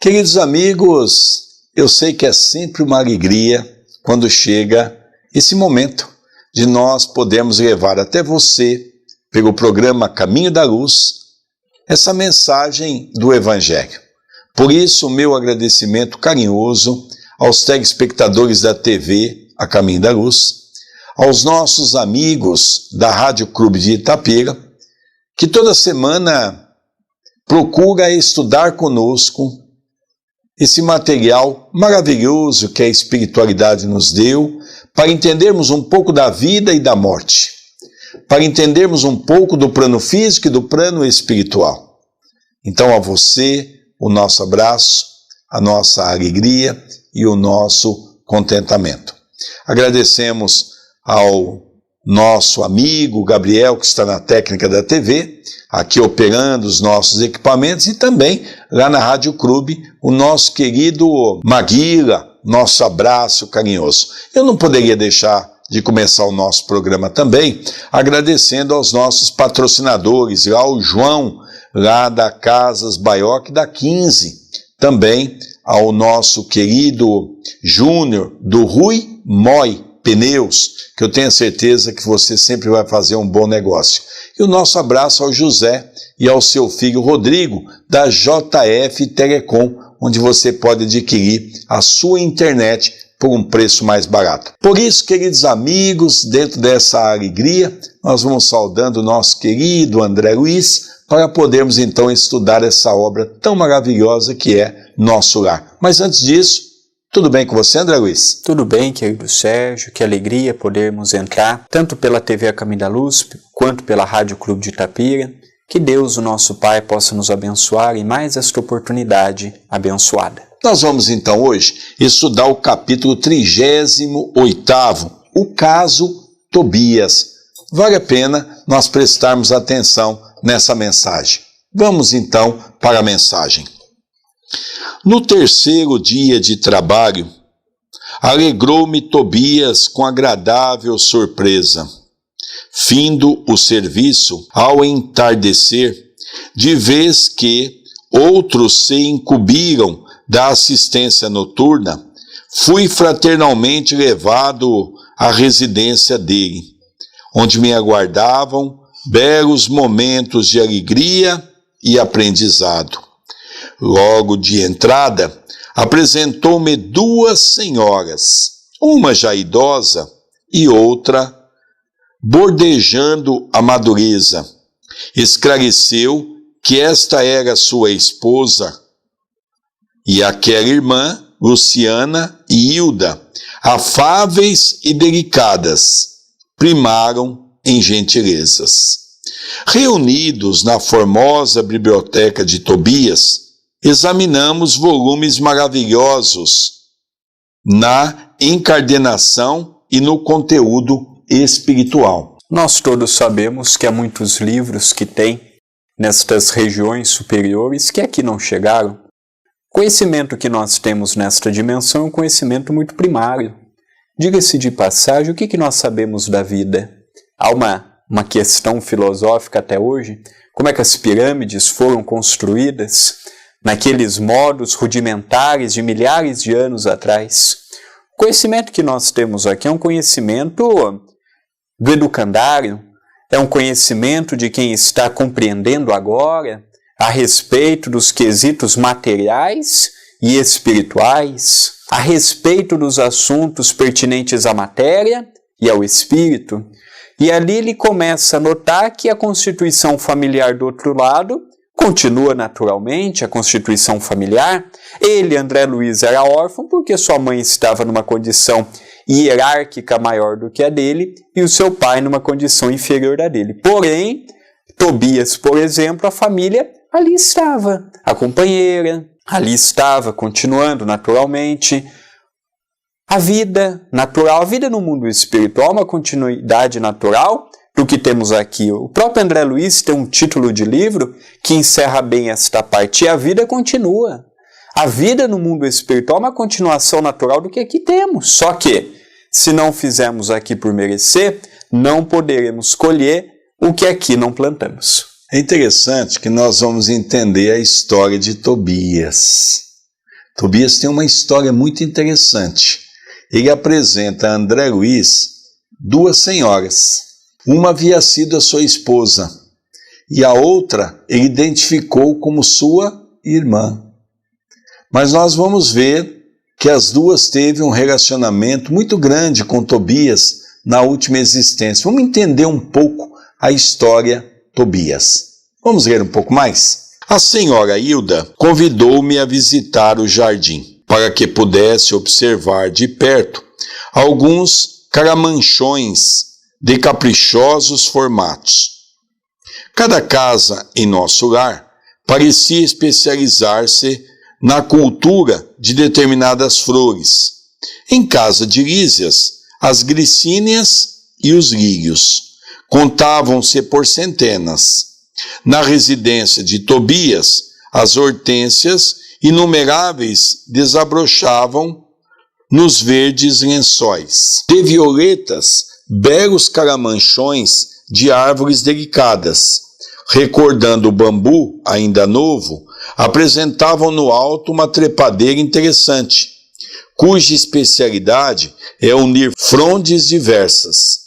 Queridos amigos, eu sei que é sempre uma alegria quando chega esse momento de nós podermos levar até você, pelo programa Caminho da Luz, essa mensagem do Evangelho. Por isso, o meu agradecimento carinhoso aos telespectadores da TV A Caminho da Luz, aos nossos amigos da Rádio Clube de Itapira, que toda semana procura estudar conosco esse material maravilhoso que a espiritualidade nos deu, para entendermos um pouco da vida e da morte, para entendermos um pouco do plano físico e do plano espiritual. Então a você, o nosso abraço, a nossa alegria e o nosso contentamento. Agradecemos ao nosso amigo Gabriel, que está na técnica da TV, aqui operando os nossos equipamentos, e também lá na Rádio Clube, o nosso querido Maguila, nosso abraço carinhoso. Eu não poderia deixar de começar o nosso programa também agradecendo aos nossos patrocinadores, lá o João, lá da Casas Baioc da 15, também ao nosso querido Júnior, do Rui Moi Pneus, que eu tenho certeza que você sempre vai fazer um bom negócio. E o nosso abraço ao José e ao seu filho Rodrigo, da JF Telecom, onde você pode adquirir a sua internet por um preço mais barato. Por isso, queridos amigos, dentro dessa alegria, nós vamos saudando o nosso querido André Luiz, para podermos então estudar essa obra tão maravilhosa que é Nosso Lar. Mas antes disso, tudo bem com você, André Luiz? Tudo bem, querido Sérgio, que alegria podermos entrar, tanto pela TV A Caminho da Luz, quanto pela Rádio Clube de Itapira. Que Deus, o nosso Pai, possa nos abençoar em mais esta oportunidade abençoada. Nós vamos então hoje estudar o capítulo 38º, o caso Tobias. Vale a pena nós prestarmos atenção nessa mensagem. Vamos então para a mensagem. No terceiro dia de trabalho, alegrou-me Tobias com agradável surpresa. Findo o serviço, ao entardecer, de vez que outros se incumbiram da assistência noturna, fui fraternalmente levado à residência dele, onde me aguardavam belos momentos de alegria e aprendizado. Logo de entrada, apresentou-me duas senhoras, uma já idosa e outra bordejando a madureza. Esclareceu que esta era sua esposa e aquela irmã, Luciana e Hilda, afáveis e delicadas, primaram em gentilezas. Reunidos na formosa biblioteca de Tobias, examinamos volumes maravilhosos na encadernação e no conteúdo espiritual. Nós todos sabemos que há muitos livros que tem nestas regiões superiores que aqui não chegaram. O conhecimento que nós temos nesta dimensão é um conhecimento muito primário. Diga-se de passagem, o que nós sabemos da vida? Há uma questão filosófica até hoje, como é que as pirâmides foram construídas naqueles modos rudimentares de milhares de anos atrás. O conhecimento que nós temos aqui é um conhecimento do educandário, é um conhecimento de quem está compreendendo agora a respeito dos quesitos materiais e espirituais, a respeito dos assuntos pertinentes à matéria e ao espírito. E ali ele começa a notar que a constituição familiar do outro lado continua naturalmente, a constituição familiar. Ele, André Luiz, era órfão porque sua mãe estava numa condição hierárquica maior do que a dele e o seu pai numa condição inferior à dele. Porém, Tobias, por exemplo, a família ali estava, a companheira ali estava, continuando naturalmente. A vida natural, a vida no mundo espiritual, uma continuidade natural do que temos aqui. O próprio André Luiz tem um título de livro que encerra bem esta parte. E a vida continua. A vida no mundo espiritual é uma continuação natural do que aqui temos. Só que, se não fizermos aqui por merecer, não poderemos colher o que aqui não plantamos. É interessante que nós vamos entender a história de Tobias. Tobias tem uma história muito interessante. Ele apresenta a André Luiz duas senhoras. Uma havia sido a sua esposa e a outra ele identificou como sua irmã. Mas nós vamos ver que as duas teve um relacionamento muito grande com Tobias na última existência. Vamos entender um pouco a história Tobias. Vamos ler um pouco mais? A senhora Hilda convidou-me a visitar o jardim, para que pudesse observar de perto alguns caramanchões de caprichosos formatos. Cada casa em nosso lar parecia especializar-se na cultura de determinadas flores. Em casa de Lísias, as glicínias e os lírios contavam-se por centenas. Na residência de Tobias, as hortênsias inumeráveis desabrochavam nos verdes lençóis. De violetas, belos caramanchões de árvores delicadas, recordando o bambu ainda novo, apresentavam no alto uma trepadeira interessante, cuja especialidade é unir frondes diversas,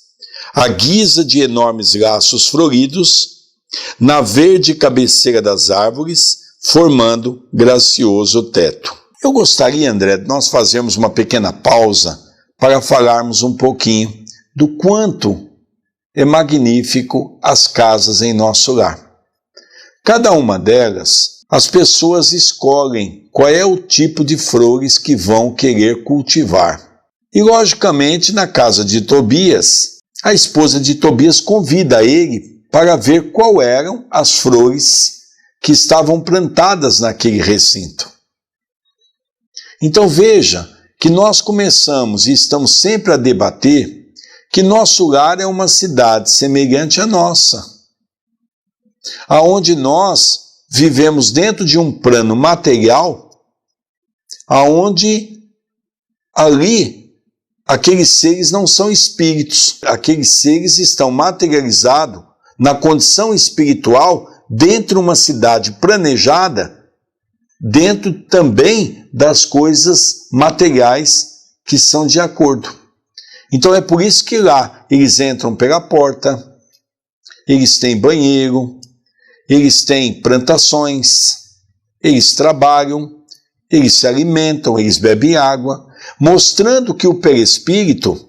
à guisa de enormes laços floridos, na verde cabeceira das árvores, formando gracioso teto. Eu gostaria, André, de nós fazermos uma pequena pausa para falarmos um pouquinho do quanto é magnífico as casas em nosso lar. Cada uma delas, as pessoas escolhem qual é o tipo de flores que vão querer cultivar. E, logicamente, na casa de Tobias, a esposa de Tobias convida ele para ver qual eram as flores que estavam plantadas naquele recinto. Então veja que nós começamos e estamos sempre a debater que nosso lar é uma cidade semelhante à nossa, aonde nós vivemos dentro de um plano material, aonde ali aqueles seres não são espíritos, aqueles seres estão materializados na condição espiritual, dentro de uma cidade planejada, dentro também das coisas materiais que são de acordo. Então é por isso que lá eles entram pela porta, eles têm banheiro, eles têm plantações, eles trabalham, eles se alimentam, eles bebem água, mostrando que o perispírito,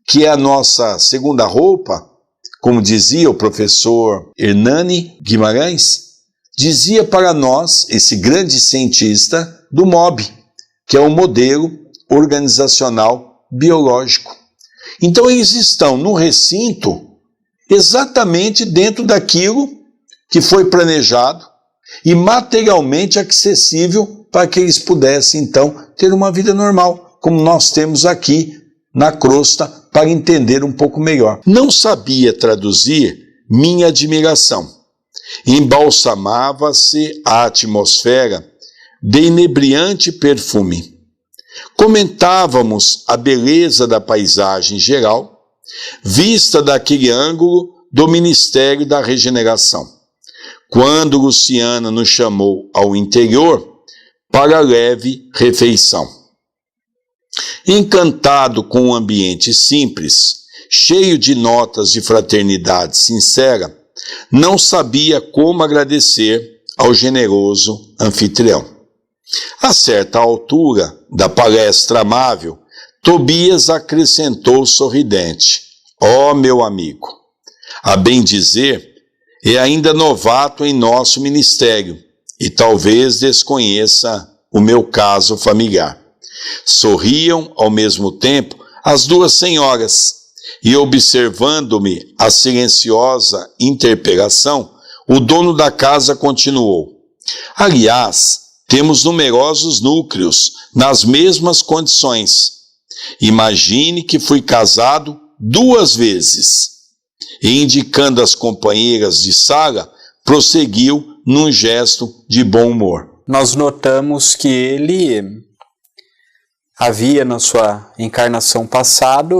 que é a nossa segunda roupa, como dizia o professor Hernani Guimarães, dizia para nós, esse grande cientista do MOB, que é o modelo organizacional biológico. Então eles estão no recinto exatamente dentro daquilo que foi planejado e materialmente acessível para que eles pudessem então ter uma vida normal, como nós temos aqui na crosta, para entender um pouco melhor. Não sabia traduzir minha admiração. Embalsamava-se a atmosfera de inebriante perfume. Comentávamos a beleza da paisagem geral, vista daquele ângulo do Ministério da Regeneração, quando Luciana nos chamou ao interior para a leve refeição. Encantado com um ambiente simples, cheio de notas de fraternidade sincera, não sabia como agradecer ao generoso anfitrião. A certa altura da palestra amável, Tobias acrescentou sorridente: ó, meu amigo, a bem dizer, é ainda novato em nosso ministério e talvez desconheça o meu caso familiar. Sorriam ao mesmo tempo as duas senhoras e, observando-me a silenciosa interpelação, o dono da casa continuou: aliás, temos numerosos núcleos nas mesmas condições. Imagine que fui casado 2 vezes. E, indicando as companheiras de sala, prosseguiu num gesto de bom humor. Nós notamos que ele havia, na sua encarnação passada,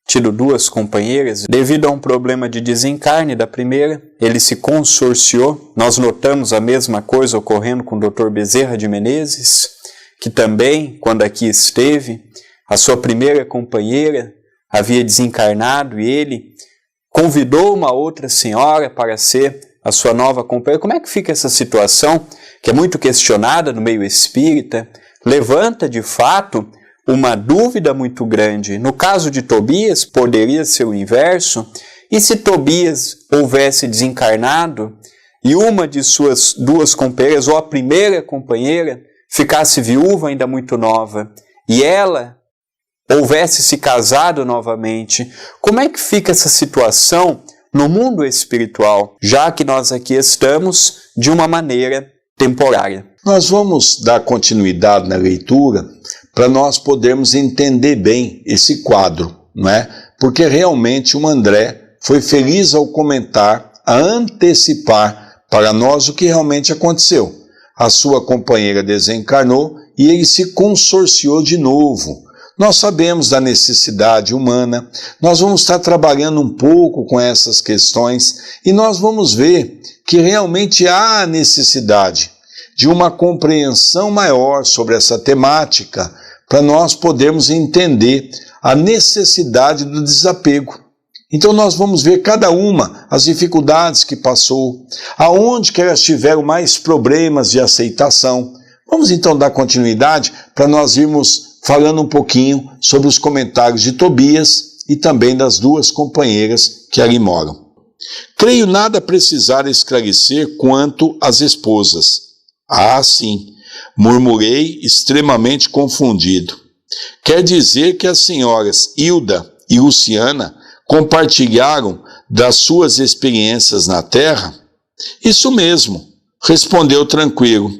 tido 2 companheiras. Devido a um problema de desencarne da primeira, ele se consorciou. Nós notamos a mesma coisa ocorrendo com o Dr. Bezerra de Menezes, que também, quando aqui esteve, a sua primeira companheira havia desencarnado e ele convidou uma outra senhora para ser a sua nova companheira. Como é que fica essa situação, que é muito questionada no meio espírita? Levanta, de fato, uma dúvida muito grande. No caso de Tobias, poderia ser o inverso. E se Tobias houvesse desencarnado e uma de suas duas companheiras, ou a primeira companheira, ficasse viúva ainda muito nova, e ela houvesse se casado novamente, como é que fica essa situação no mundo espiritual, já que nós aqui estamos de uma maneira temporária? Nós vamos dar continuidade na leitura para nós podermos entender bem esse quadro, não é? Porque realmente o André foi feliz ao comentar, a antecipar para nós o que realmente aconteceu. A sua companheira desencarnou e ele se consorciou de novo. Nós sabemos da necessidade humana, nós vamos estar trabalhando um pouco com essas questões e nós vamos ver que realmente há necessidade de uma compreensão maior sobre essa temática para nós podermos entender a necessidade do desapego. Então nós vamos ver cada uma, as dificuldades que passou, aonde que elas tiveram mais problemas de aceitação. Vamos então dar continuidade para nós irmos falando um pouquinho sobre os comentários de Tobias e também das duas companheiras que ali moram. Creio nada precisar esclarecer quanto às esposas. Ah, sim, murmurei extremamente confundido. Quer dizer que as senhoras Hilda e Luciana compartilharam das suas experiências na Terra? Isso mesmo, respondeu tranquilo.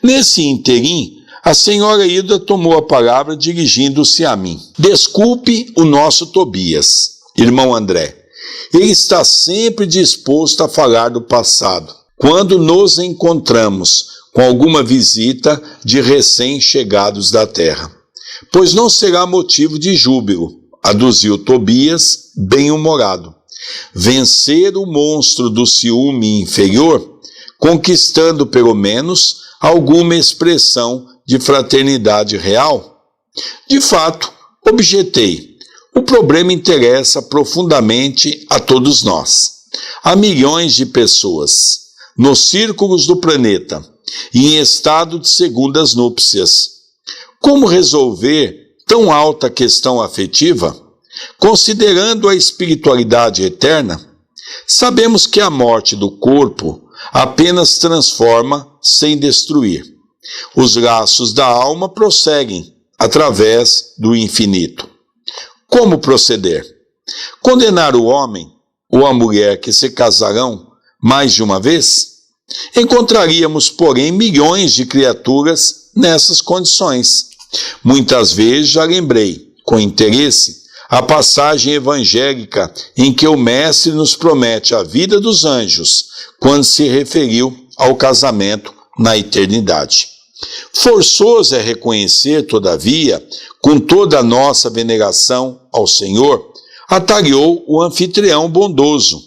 Nesse interim, a senhora Hilda tomou a palavra dirigindo-se a mim. Desculpe o nosso Tobias, irmão André. Ele está sempre disposto a falar do passado, quando nos encontramos com alguma visita de recém-chegados da Terra. Pois não será motivo de júbilo, aduziu Tobias, bem-humorado. Vencer o monstro do ciúme inferior, conquistando pelo menos alguma expressão de fraternidade real? De fato, objetei, o problema interessa profundamente a todos nós. Há milhões de pessoas nos círculos do planeta e em estado de segundas núpcias. Como resolver tão alta questão afetiva? Considerando a espiritualidade eterna, sabemos que a morte do corpo apenas transforma sem destruir. Os laços da alma prosseguem através do infinito. Como proceder? Condenar o homem ou a mulher que se casarão mais de uma vez? Encontraríamos, porém, milhões de criaturas nessas condições. Muitas vezes já lembrei, com interesse, a passagem evangélica em que o Mestre nos promete a vida dos anjos, quando se referiu ao casamento na eternidade. Forçoso é reconhecer, todavia, com toda a nossa veneração ao Senhor, atalhou o anfitrião bondoso,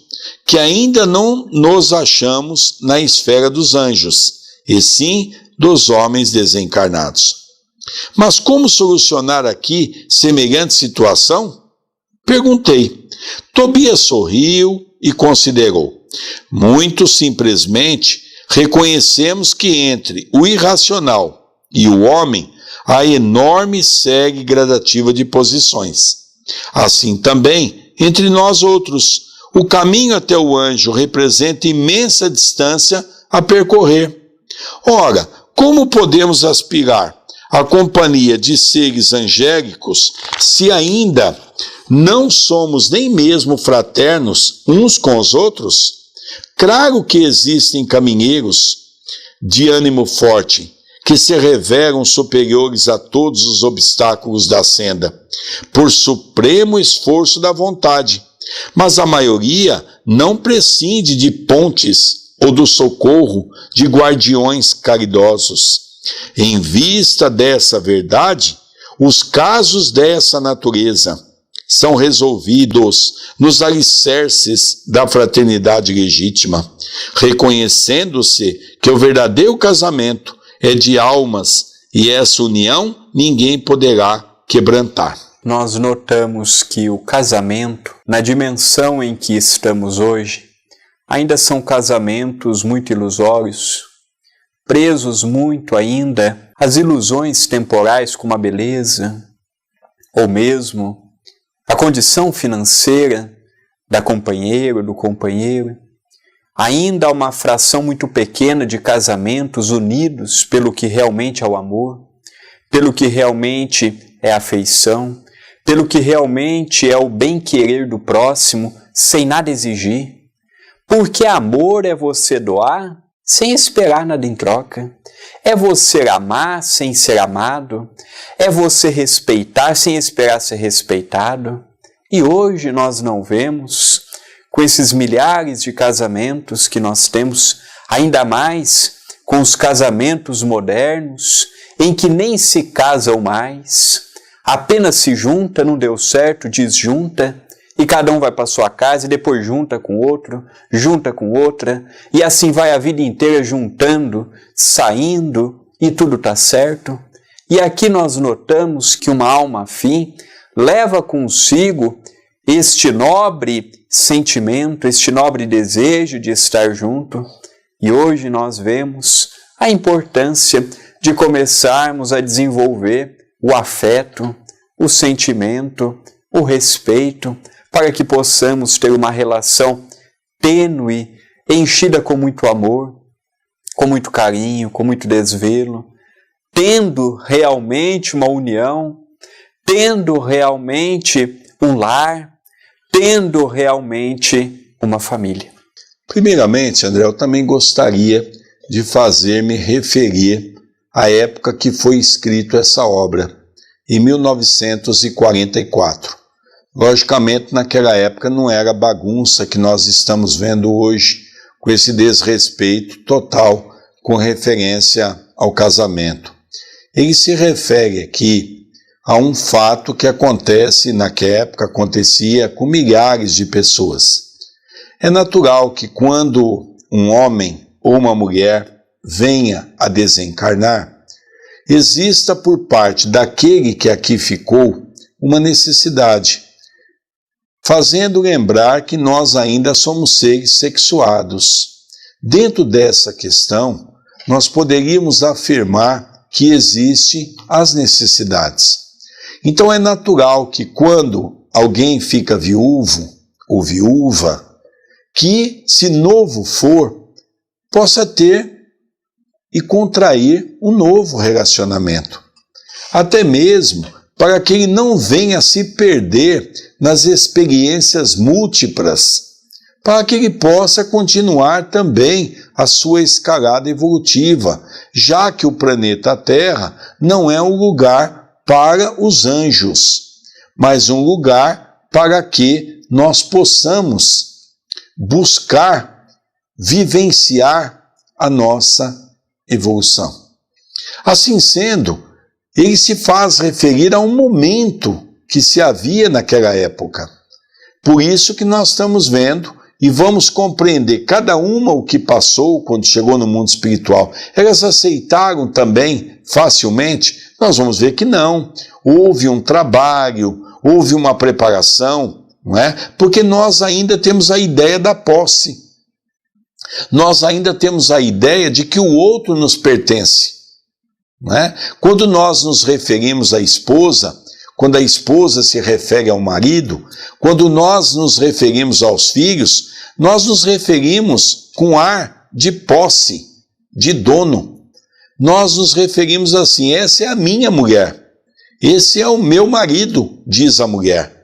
que ainda não nos achamos na esfera dos anjos, e sim dos homens desencarnados. Mas como solucionar aqui semelhante situação? Perguntei. Tobias sorriu e considerou. Muito simplesmente, reconhecemos que entre o irracional e o homem há enorme série gradativa de posições. Assim também, entre nós outros, o caminho até o anjo representa imensa distância a percorrer. Ora, como podemos aspirar à companhia de seres angélicos se ainda não somos nem mesmo fraternos uns com os outros? Claro que existem caminheiros de ânimo forte, que se revelam superiores a todos os obstáculos da senda, por supremo esforço da vontade, mas a maioria não prescinde de pontes ou do socorro de guardiões caridosos. Em vista dessa verdade, os casos dessa natureza são resolvidos nos alicerces da fraternidade legítima, reconhecendo-se que o verdadeiro casamento é de almas e essa união ninguém poderá quebrantar. Nós notamos que o casamento, na dimensão em que estamos hoje, ainda são casamentos muito ilusórios, presos muito ainda às ilusões temporais como a beleza, ou mesmo a condição financeira da companheira ou do companheiro. Ainda há uma fração muito pequena de casamentos unidos pelo que realmente é o amor, pelo que realmente é a afeição, pelo que realmente é o bem-querer do próximo, sem nada exigir. Porque amor é você doar sem esperar nada em troca. É você amar sem ser amado. É você respeitar sem esperar ser respeitado. E hoje nós não vemos, com esses milhares de casamentos que nós temos, ainda mais com os casamentos modernos, em que nem se casam mais, apenas se junta, não deu certo, desjunta, e cada um vai para sua casa e depois junta com outro, junta com outra, e assim vai a vida inteira juntando, saindo, e tudo está certo. E aqui nós notamos que uma alma afim leva consigo este nobre sentimento, este nobre desejo de estar junto. E hoje nós vemos a importância de começarmos a desenvolver o afeto, o sentimento, o respeito, para que possamos ter uma relação tênue, enchida com muito amor, com muito carinho, com muito desvelo, tendo realmente uma união, tendo realmente um lar, tendo realmente uma família. Primeiramente, André, eu também gostaria de fazer-me referir à época que foi escrita essa obra, em 1944. Logicamente, naquela época não era a bagunça que nós estamos vendo hoje, com esse desrespeito total com referência ao casamento. Ele se refere aqui a um fato que acontece, naquela época acontecia com milhares de pessoas. É natural que quando um homem ou uma mulher venha a desencarnar, exista por parte daquele que aqui ficou uma necessidade, fazendo lembrar que nós ainda somos seres sexuados. Dentro dessa questão, nós poderíamos afirmar que existem as necessidades. Então é natural que quando alguém fica viúvo ou viúva, que, se novo for, possa ter e contrair um novo relacionamento. Até mesmo para que ele não venha a se perder nas experiências múltiplas, para que ele possa continuar também a sua escalada evolutiva, já que o planeta Terra não é um lugar para os anjos, mas um lugar para que nós possamos buscar, vivenciar a nossa evolução. Assim sendo, ele se faz referir a um momento que se havia naquela época. Por isso que nós estamos vendo e vamos compreender cada uma o que passou quando chegou no mundo espiritual. Elas aceitaram também facilmente? Nós vamos ver que não. Houve um trabalho, houve uma preparação, não é? Porque nós ainda temos a ideia da posse. Nós ainda temos a ideia de que o outro nos pertence. Não é? Quando nós nos referimos à esposa, quando a esposa se refere ao marido, quando nós nos referimos aos filhos, nós nos referimos com ar de posse, de dono. Nós nos referimos assim: essa é a minha mulher, esse é o meu marido, diz a mulher.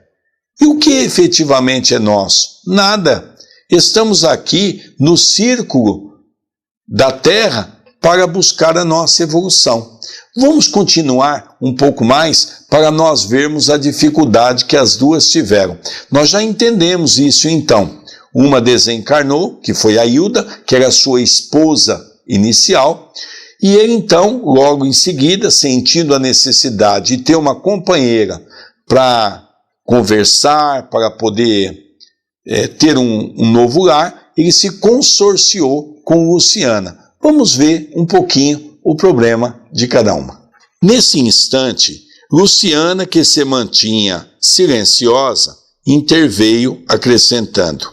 E o que efetivamente é nosso? Nada. Estamos aqui no círculo da Terra para buscar a nossa evolução. Vamos continuar um pouco mais para nós vermos a dificuldade que as duas tiveram. Nós já entendemos isso então. Uma desencarnou, que foi a Hilda, que era sua esposa inicial, e ele então, logo em seguida, sentindo a necessidade de ter uma companheira para conversar, para poder ter um novo lar, ele se consorciou com Luciana. Vamos ver um pouquinho o problema de cada uma. Nesse instante, Luciana, que se mantinha silenciosa, interveio acrescentando: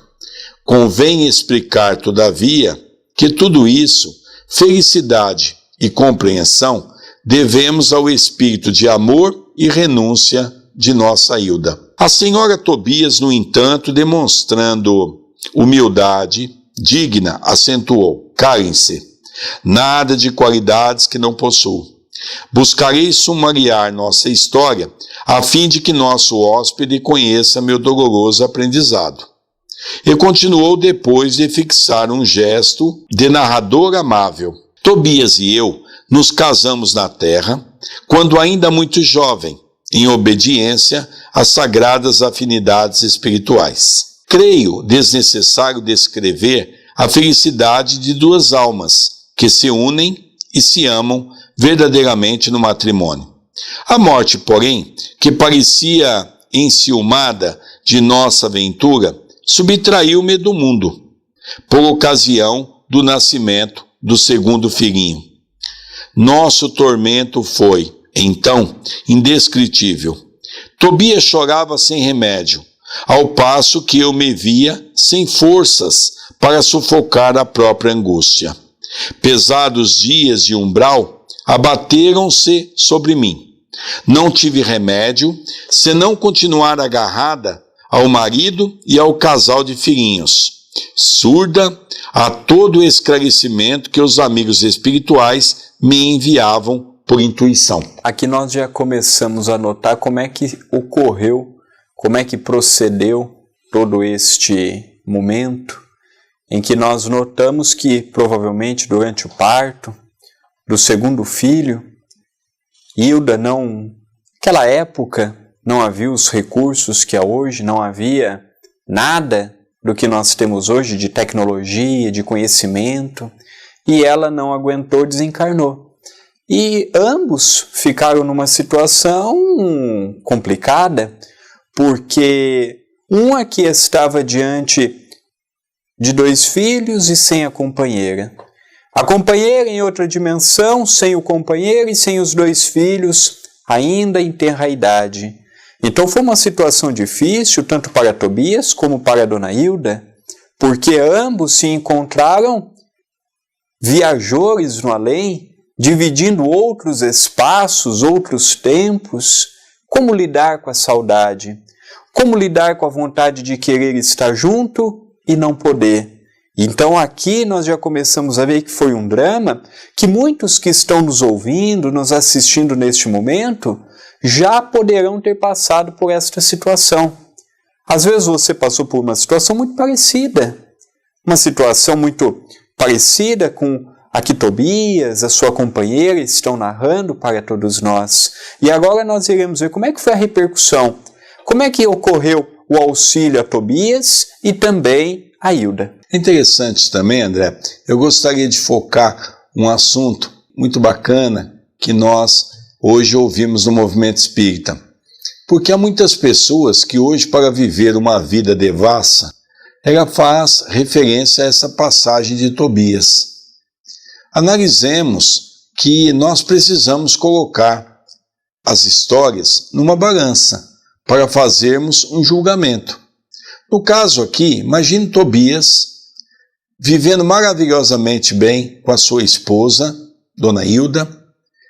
convém explicar, todavia, que tudo isso, felicidade e compreensão, devemos ao espírito de amor e renúncia de nossa Hilda. A senhora Tobias, no entanto, demonstrando humildade digna, acentuou: calem-se, nada de qualidades que não possuo. Buscarei sumariar nossa história, a fim de que nosso hóspede conheça meu doloroso aprendizado. E continuou depois de fixar um gesto de narrador amável. Tobias e eu nos casamos na terra, quando ainda muito jovem, em obediência às sagradas afinidades espirituais. Creio desnecessário descrever a felicidade de duas almas que se unem e se amam verdadeiramente no matrimônio. A morte, porém, que parecia enciumada de nossa aventura, subtraiu-me do mundo, por ocasião do nascimento do segundo filhinho. Nosso tormento foi, então, indescritível. Tobias chorava sem remédio, ao passo que eu me via sem forças para sufocar a própria angústia. Pesados dias de umbral abateram-se sobre mim. Não tive remédio, senão continuar agarrada ao marido e ao casal de filhinhos, surda a todo o esclarecimento que os amigos espirituais me enviavam por intuição. Aqui nós já começamos a notar como é que ocorreu, como é que procedeu todo este momento, em que nós notamos que provavelmente durante o parto do segundo filho, Hilda naquela época não havia os recursos que há hoje, não havia nada do que nós temos hoje de tecnologia, de conhecimento, e ela não aguentou, desencarnou. E ambos ficaram numa situação complicada, porque um aqui estava diante de dois filhos e sem a companheira. A companheira em outra dimensão, sem o companheiro e sem os dois filhos, ainda em tenra idade. Então foi uma situação difícil, tanto para Tobias como para a dona Hilda, porque ambos se encontraram viajores no além, dividindo outros espaços, outros tempos. Como lidar com a saudade? Como lidar com a vontade de querer estar junto e não poder? Então aqui nós já começamos a ver que foi um drama que muitos que estão nos ouvindo, nos assistindo neste momento, já poderão ter passado por esta situação. Às vezes você passou por uma situação muito parecida, com a que Tobias, a sua companheira, estão narrando para todos nós. E agora nós iremos ver como é que foi a repercussão, como é que ocorreu o auxílio a Tobias e também a Hilda. Interessante também, André, eu gostaria de focar um assunto muito bacana que nós hoje ouvimos no movimento espírita. Porque há muitas pessoas que hoje, para viver uma vida devassa, ela faz referência a essa passagem de Tobias. Analisemos que nós precisamos colocar as histórias numa balança para fazermos um julgamento. No caso aqui, imagine Tobias vivendo maravilhosamente bem com a sua esposa, dona Hilda,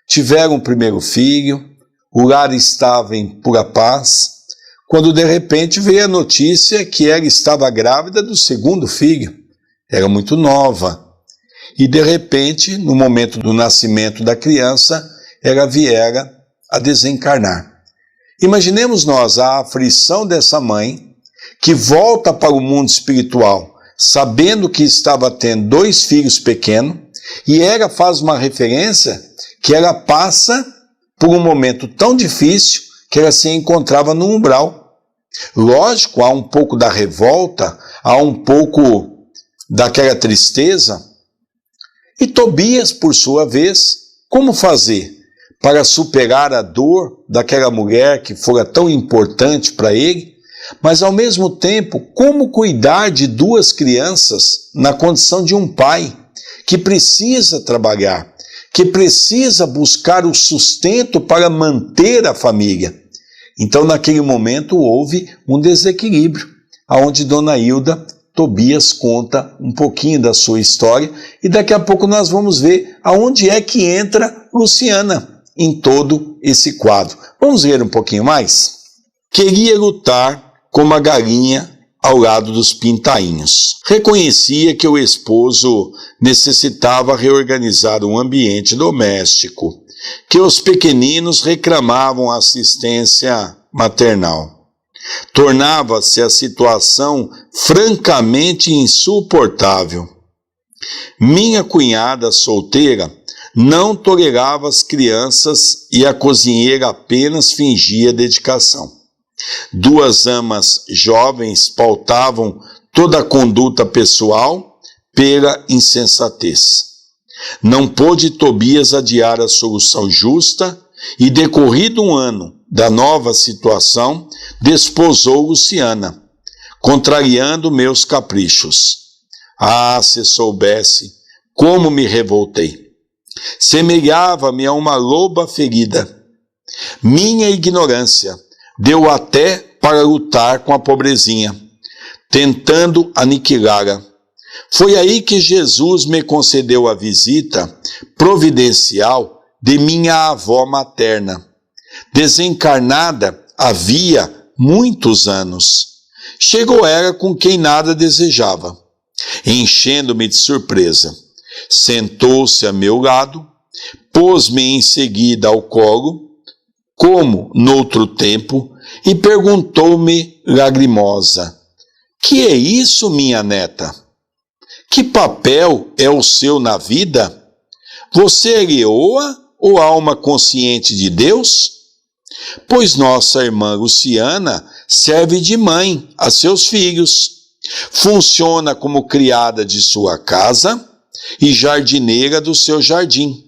tiveram o primeiro filho, o lar estava em pura paz, quando de repente veio a notícia que ela estava grávida do segundo filho. Era muito nova. E de repente, no momento do nascimento da criança, ela viera a desencarnar. Imaginemos nós a aflição dessa mãe, que volta para o mundo espiritual, sabendo que estava tendo dois filhos pequenos, e ela faz uma referência que ela passa por um momento tão difícil que ela se encontrava no umbral. Lógico, há um pouco da revolta, há um pouco daquela tristeza. E Tobias, por sua vez, como fazer para superar a dor daquela mulher que fora tão importante para ele, mas ao mesmo tempo, como cuidar de duas crianças na condição de um pai que precisa trabalhar, que precisa buscar o sustento para manter a família. Então, naquele momento, houve um desequilíbrio, onde Dona Hilda, Tobias conta um pouquinho da sua história, e daqui a pouco nós vamos ver aonde é que entra Luciana em todo esse quadro. Vamos ler um pouquinho mais? Queria lutar como a galinha ao lado dos pintainhos. Reconhecia que o esposo necessitava reorganizar o ambiente doméstico, que os pequeninos reclamavam assistência maternal. Tornava-se a situação francamente insuportável. Minha cunhada solteira não tolerava as crianças e a cozinheira apenas fingia dedicação. 2 amas jovens pautavam toda a conduta pessoal pela insensatez. Não pôde Tobias adiar a solução justa e, decorrido 1 ano da nova situação, desposou Luciana, contrariando meus caprichos. Ah, se soubesse como me revoltei! Semelhava-me a uma loba ferida. Minha ignorância deu até para lutar com a pobrezinha, tentando aniquilá-la. Foi aí que Jesus me concedeu a visita providencial de minha avó materna, desencarnada havia muitos anos. Chegou ela com quem nada desejava, enchendo-me de surpresa. Sentou-se a meu lado, pôs-me em seguida ao colo, como noutro tempo, e perguntou-me lagrimosa: que é isso, minha neta? Que papel é o seu na vida? Você é leoa ou alma consciente de Deus? Pois nossa irmã Luciana serve de mãe a seus filhos, funciona como criada de sua casa e jardineira do seu jardim,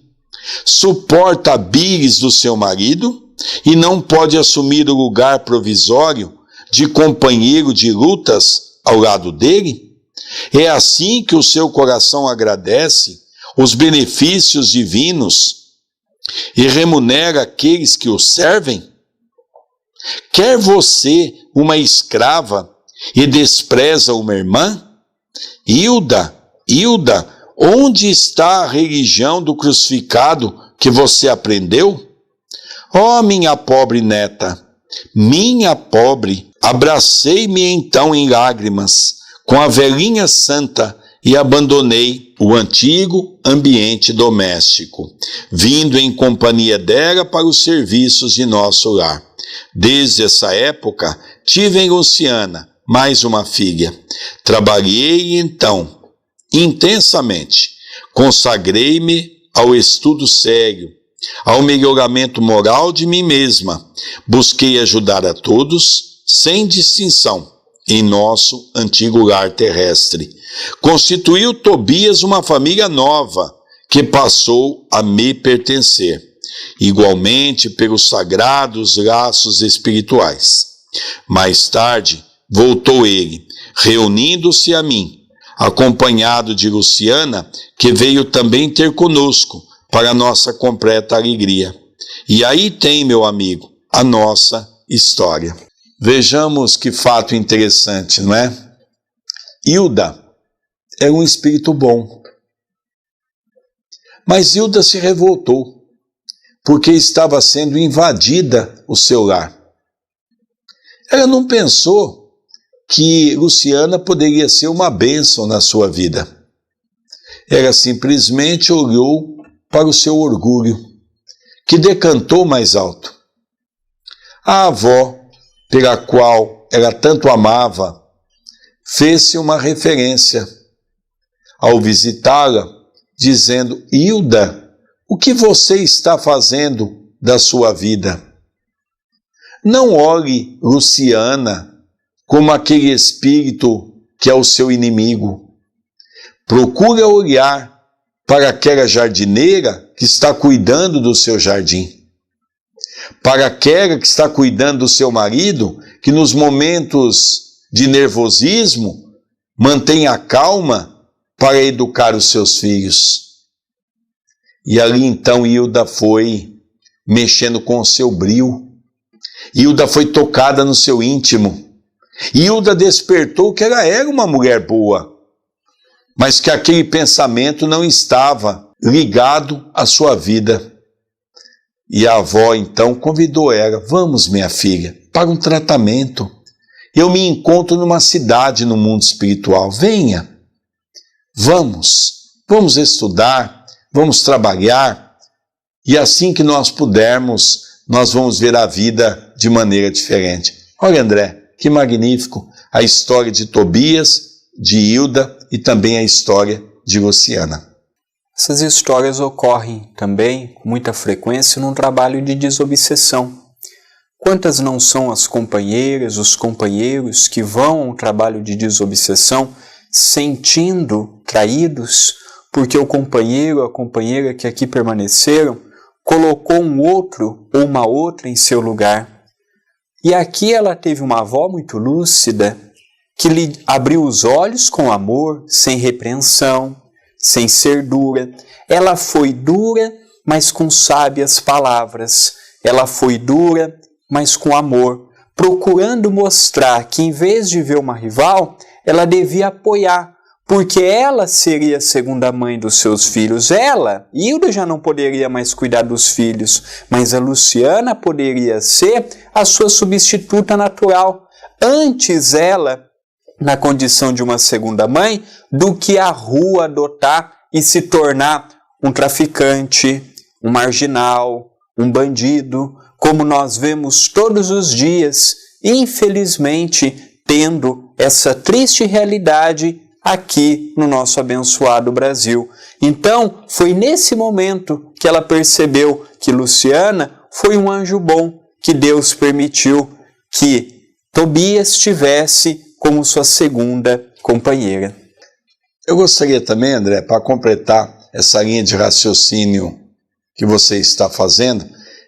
suporta a bires do seu marido e não pode assumir o lugar provisório de companheiro de lutas ao lado dele? É assim que o seu coração agradece os benefícios divinos e remunera aqueles que o servem? Quer você uma escrava e despreza uma irmã? Hilda, onde está a religião do crucificado que você aprendeu? Oh, minha pobre neta, minha pobre, abracei-me então em lágrimas com a velhinha santa e abandonei o antigo ambiente doméstico, vindo em companhia dela para os serviços de nosso lar. Desde essa época, tive em Luciana mais uma filha. Trabalhei então intensamente, consagrei-me ao estudo sério, ao melhoramento moral de mim mesma. Busquei ajudar a todos, sem distinção, em nosso antigo lar terrestre. Constituiu Tobias uma família nova, que passou a me pertencer, igualmente pelos sagrados laços espirituais. Mais tarde, voltou ele, reunindo-se a mim, acompanhado de Luciana, que veio também ter conosco, para nossa completa alegria. E aí tem, meu amigo, a nossa história. Vejamos que fato interessante, não é? Hilda era um espírito bom. Mas Hilda se revoltou, porque estava sendo invadida o seu lar. Ela não pensou que Luciana poderia ser uma bênção na sua vida. Ela simplesmente olhou para o seu orgulho, que decantou mais alto. A avó, pela qual ela tanto amava, fez-se uma referência ao visitá-la, dizendo: Hilda, o que você está fazendo da sua vida? Não olhe Luciana como aquele espírito que é o seu inimigo. Procure olhar para aquela jardineira que está cuidando do seu jardim, para aquela que está cuidando do seu marido, que nos momentos de nervosismo mantém a calma para educar os seus filhos. E ali então Hilda foi mexendo com o seu brio. Hilda foi tocada no seu íntimo. Hilda despertou que ela era uma mulher boa, mas que aquele pensamento não estava ligado à sua vida. E a avó então convidou ela: vamos, minha filha, para um tratamento. Eu me encontro numa cidade no mundo espiritual. Venha, vamos estudar, vamos trabalhar. E assim que nós pudermos, nós vamos ver a vida de maneira diferente. Olha, André, que magnífico a história de Tobias, de Hilda e também a história de Luciana. Essas histórias ocorrem também com muita frequência num trabalho de desobsessão. Quantas não são as companheiras, os companheiros que vão ao trabalho de desobsessão sentindo traídos porque o companheiro ou a companheira que aqui permaneceram colocou um outro ou uma outra em seu lugar. E aqui ela teve uma avó muito lúcida que lhe abriu os olhos com amor, sem repreensão, sem ser dura. Ela foi dura, mas com sábias palavras. Ela foi dura, mas com amor, procurando mostrar que em vez de ver uma rival, ela devia apoiar, porque ela seria a segunda mãe dos seus filhos. Ela, Hilda, já não poderia mais cuidar dos filhos, mas a Luciana poderia ser a sua substituta natural. Antes ela, na condição de uma segunda mãe, do que a rua adotar e se tornar um traficante, um marginal, um bandido, como nós vemos todos os dias, infelizmente, tendo essa triste realidade aqui no nosso abençoado Brasil. Então, foi nesse momento que ela percebeu que Luciana foi um anjo bom, que Deus permitiu que Tobias tivesse como sua segunda companheira. Eu gostaria também, André, para completar essa linha de raciocínio que você está fazendo,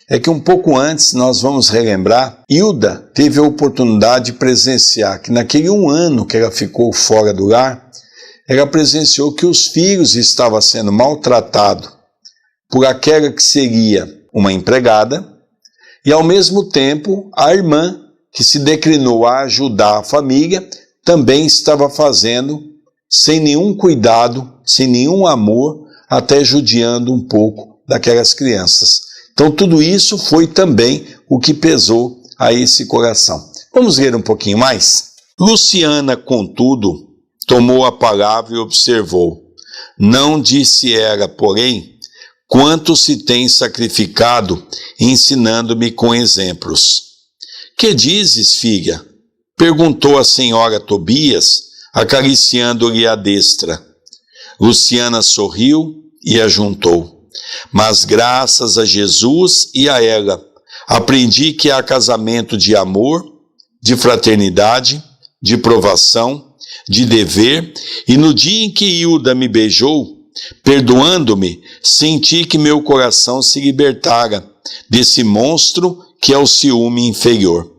é que um pouco antes nós vamos relembrar, Hilda teve a oportunidade de presenciar que naquele 1 ano que ela ficou fora do lar, ela presenciou que os filhos estavam sendo maltratados por aquela que seria uma empregada e ao mesmo tempo a irmã que se declinou a ajudar a família também estava fazendo sem nenhum cuidado, sem nenhum amor, até judiando um pouco daquelas crianças. Então tudo isso foi também o que pesou a esse coração. Vamos ler um pouquinho mais? Luciana, contudo, tomou a palavra e observou. Não disse ela, porém, quanto se tem sacrificado ensinando-me com exemplos. Que dizes, filha? Perguntou a senhora Tobias, acariciando-lhe a destra. Luciana sorriu e ajuntou. Mas graças a Jesus e a ela, aprendi que há casamento de amor, de fraternidade, de provação, de dever, e no dia em que Hilda me beijou, perdoando-me, senti que meu coração se libertara desse monstro que é o ciúme inferior.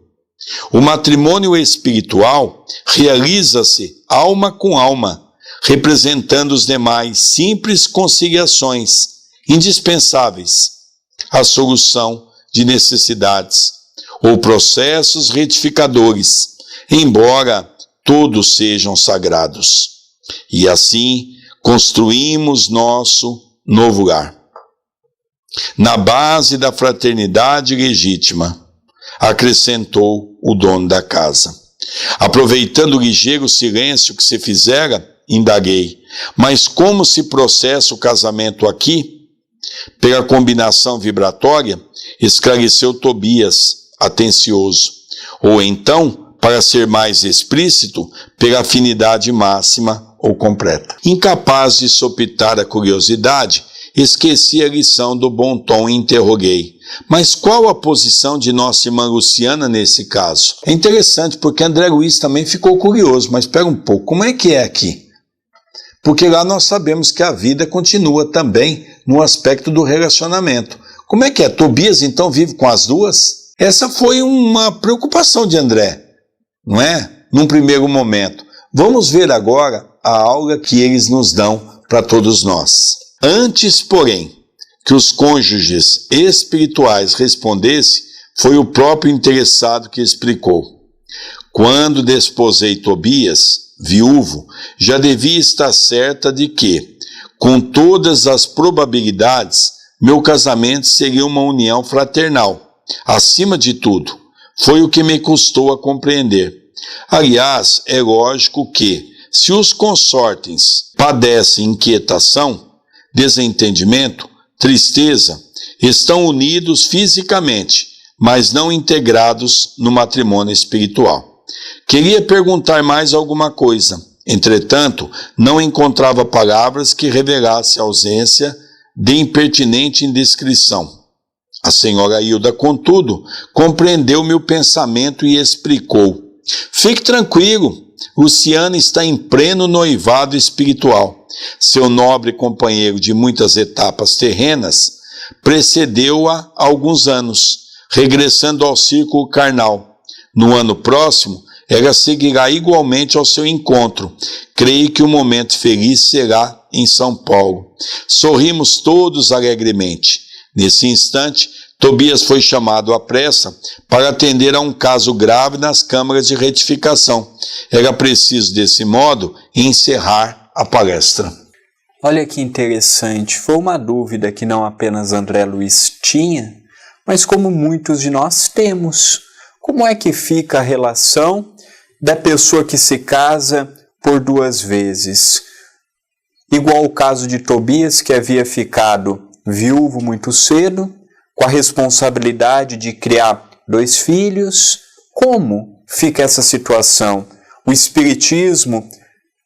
O matrimônio espiritual realiza-se alma com alma, representando os demais simples conciliações indispensáveis à solução de necessidades ou processos retificadores, embora todos sejam sagrados. E assim construímos nosso novo lar. Na base da fraternidade legítima, acrescentou o dono da casa. Aproveitando o ligeiro silêncio que se fizera, indaguei: mas como se processa o casamento aqui? Pela combinação vibratória, esclareceu Tobias, atencioso. Ou então, para ser mais explícito, pela afinidade máxima ou completa. Incapaz de sopitar a curiosidade, esqueci a lição do bom tom e interroguei: mas qual a posição de nossa irmã Luciana nesse caso? É interessante porque André Luiz também ficou curioso, mas espera um pouco, como é que é aqui? Porque lá nós sabemos que a vida continua também no aspecto do relacionamento. Como é que é? Tobias então vive com as duas? Essa foi uma preocupação de André, não é? Num primeiro momento. Vamos ver agora a aula que eles nos dão para todos nós. Antes, porém, que os cônjuges espirituais respondessem, foi o próprio interessado que explicou. Quando desposei Tobias, viúvo, já devia estar certa de que, com todas as probabilidades, meu casamento seria uma união fraternal. Acima de tudo, foi o que me custou a compreender. Aliás, é lógico que, se os consortes padecem inquietação, desentendimento, tristeza, estão unidos fisicamente, mas não integrados no matrimônio espiritual. Queria perguntar mais alguma coisa, entretanto, não encontrava palavras que revelassem a ausência de impertinente indiscrição. A senhora Hilda, contudo, compreendeu meu pensamento e explicou. Fique tranquilo, Luciana está em pleno noivado espiritual. Seu nobre companheiro de muitas etapas terrenas precedeu-a há alguns anos, regressando ao círculo carnal. No ano próximo, ela seguirá igualmente ao seu encontro. Creio que o momento feliz será em São Paulo. Sorrimos todos alegremente. Nesse instante, Tobias foi chamado à pressa para atender a um caso grave nas câmaras de retificação. Era preciso, desse modo, encerrar a palestra. Olha que interessante. Foi uma dúvida que não apenas André Luiz tinha, mas como muitos de nós temos. Como é que fica a relação da pessoa que se casa por 2 vezes? Igual o caso de Tobias, que havia ficado viúvo muito cedo, com a responsabilidade de criar 2 filhos. Como fica essa situação? O Espiritismo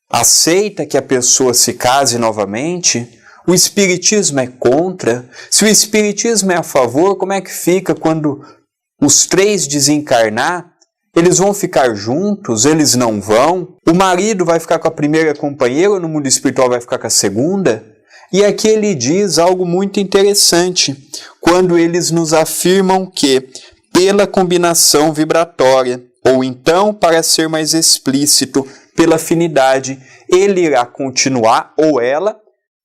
aceita que a pessoa se case novamente? O Espiritismo é contra? Se o Espiritismo é a favor, como é que fica quando os 3 desencarnar? Eles vão ficar juntos? Eles não vão? O marido vai ficar com a primeira companheira ou no mundo espiritual vai ficar com a segunda? E aqui ele diz algo muito interessante, quando eles nos afirmam que, pela combinação vibratória, ou então, para ser mais explícito, pela afinidade, ele irá continuar, ou ela,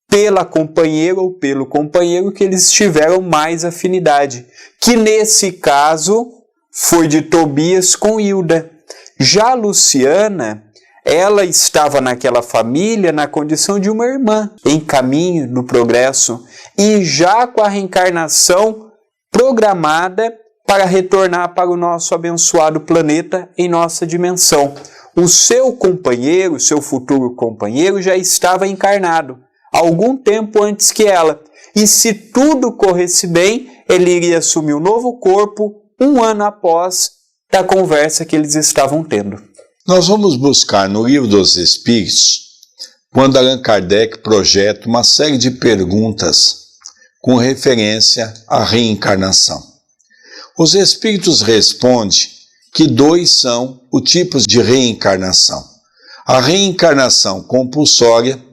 pela companheira ou pelo companheiro que eles tiveram mais afinidade, que nesse caso foi de Tobias com Hilda. Já Luciana, ela estava naquela família na condição de uma irmã, em caminho no progresso, e já com a reencarnação programada para retornar para o nosso abençoado planeta em nossa dimensão. O seu companheiro, seu futuro companheiro, já estava encarnado algum tempo antes que ela. E se tudo corresse bem, ele iria assumir um novo corpo 1 ano após a conversa que eles estavam tendo. Nós vamos buscar no Livro dos Espíritos, quando Allan Kardec projeta uma série de perguntas com referência à reencarnação. Os Espíritos respondem que 2 são os tipos de reencarnação: a reencarnação compulsória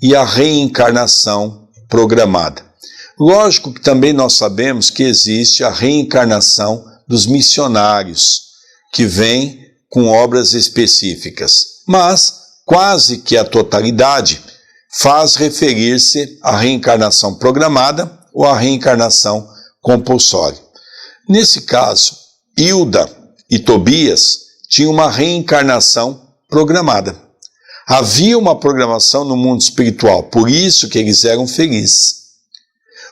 e a reencarnação programada. Lógico que também nós sabemos que existe a reencarnação dos missionários, que vem com obras específicas, mas quase que a totalidade faz referir-se à reencarnação programada ou à reencarnação compulsória. Nesse caso, Hilda e Tobias tinham uma reencarnação programada. Havia uma programação no mundo espiritual, por isso que eles eram felizes.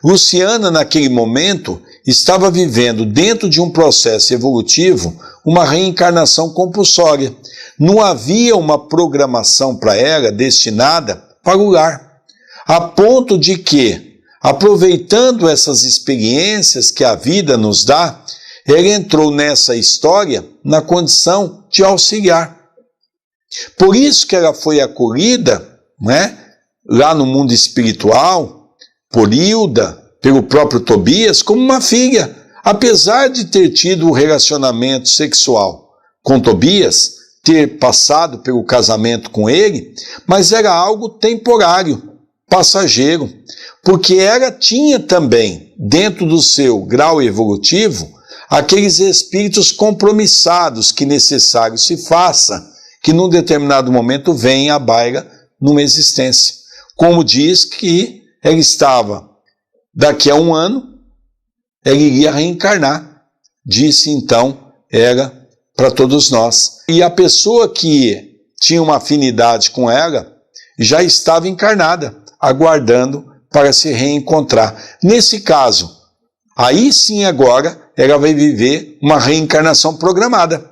Luciana, naquele momento, estava vivendo dentro de um processo evolutivo uma reencarnação compulsória. Não havia uma programação para ela destinada para o lar. A ponto de que, aproveitando essas experiências que a vida nos dá, ela entrou nessa história na condição de auxiliar. Por isso que ela foi acolhida, lá no mundo espiritual, por Hilda, pelo próprio Tobias, como uma filha, apesar de ter tido um relacionamento sexual com Tobias, ter passado pelo casamento com ele, mas era algo temporário, passageiro, porque ela tinha também, dentro do seu grau evolutivo, aqueles espíritos compromissados que necessário se faça, que num determinado momento venha à baila numa existência. Como diz que ela estava daqui a 1 ano, ela iria reencarnar. Disse então, era para todos nós. E a pessoa que tinha uma afinidade com ela já estava encarnada, aguardando para se reencontrar. Nesse caso, aí sim agora ela vai viver uma reencarnação programada,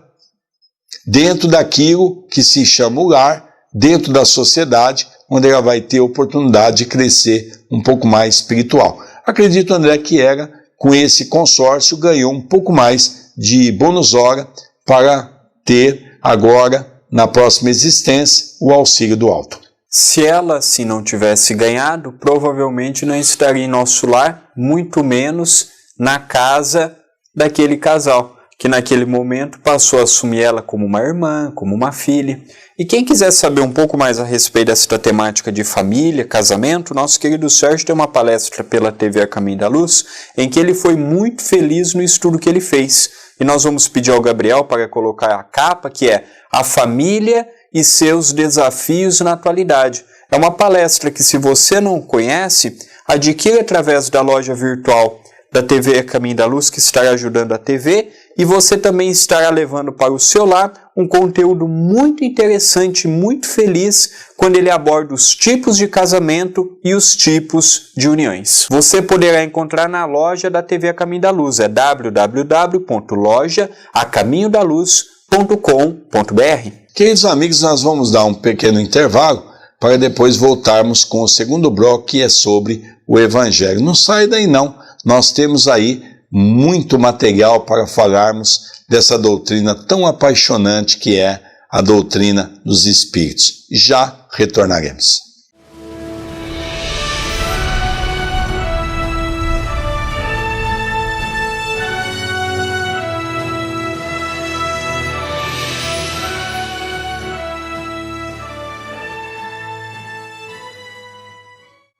dentro daquilo que se chama o lar, dentro da sociedade, onde ela vai ter oportunidade de crescer um pouco mais espiritual. Acredito, André, que ela, com esse consórcio, ganhou um pouco mais de bônus hora para ter agora, na próxima existência, o auxílio do alto. Se ela, se não tivesse ganhado, provavelmente não estaria em nosso lar, muito menos na casa daquele casal, que naquele momento passou a assumir ela como uma irmã, como uma filha. E quem quiser saber um pouco mais a respeito dessa temática de família, casamento, nosso querido Sérgio tem uma palestra pela TV A Caminho da Luz, em que ele foi muito feliz no estudo que ele fez. E nós vamos pedir ao Gabriel para colocar a capa, que é A Família e Seus Desafios na Atualidade. É uma palestra que, se você não conhece, adquira através da loja virtual da TV A Caminho da Luz, que estará ajudando a TV, e você também estará levando para o seu lar um conteúdo muito interessante, muito feliz, quando ele aborda os tipos de casamento e os tipos de uniões. Você poderá encontrar na loja da TV A Caminho da Luz, é www.lojaacaminhodaluz.com.br. Queridos amigos, nós vamos dar um pequeno intervalo para depois voltarmos com o segundo bloco, que é sobre o Evangelho. Não sai daí não, nós temos aí muito material para falarmos dessa doutrina tão apaixonante que é a doutrina dos Espíritos. Já retornaremos.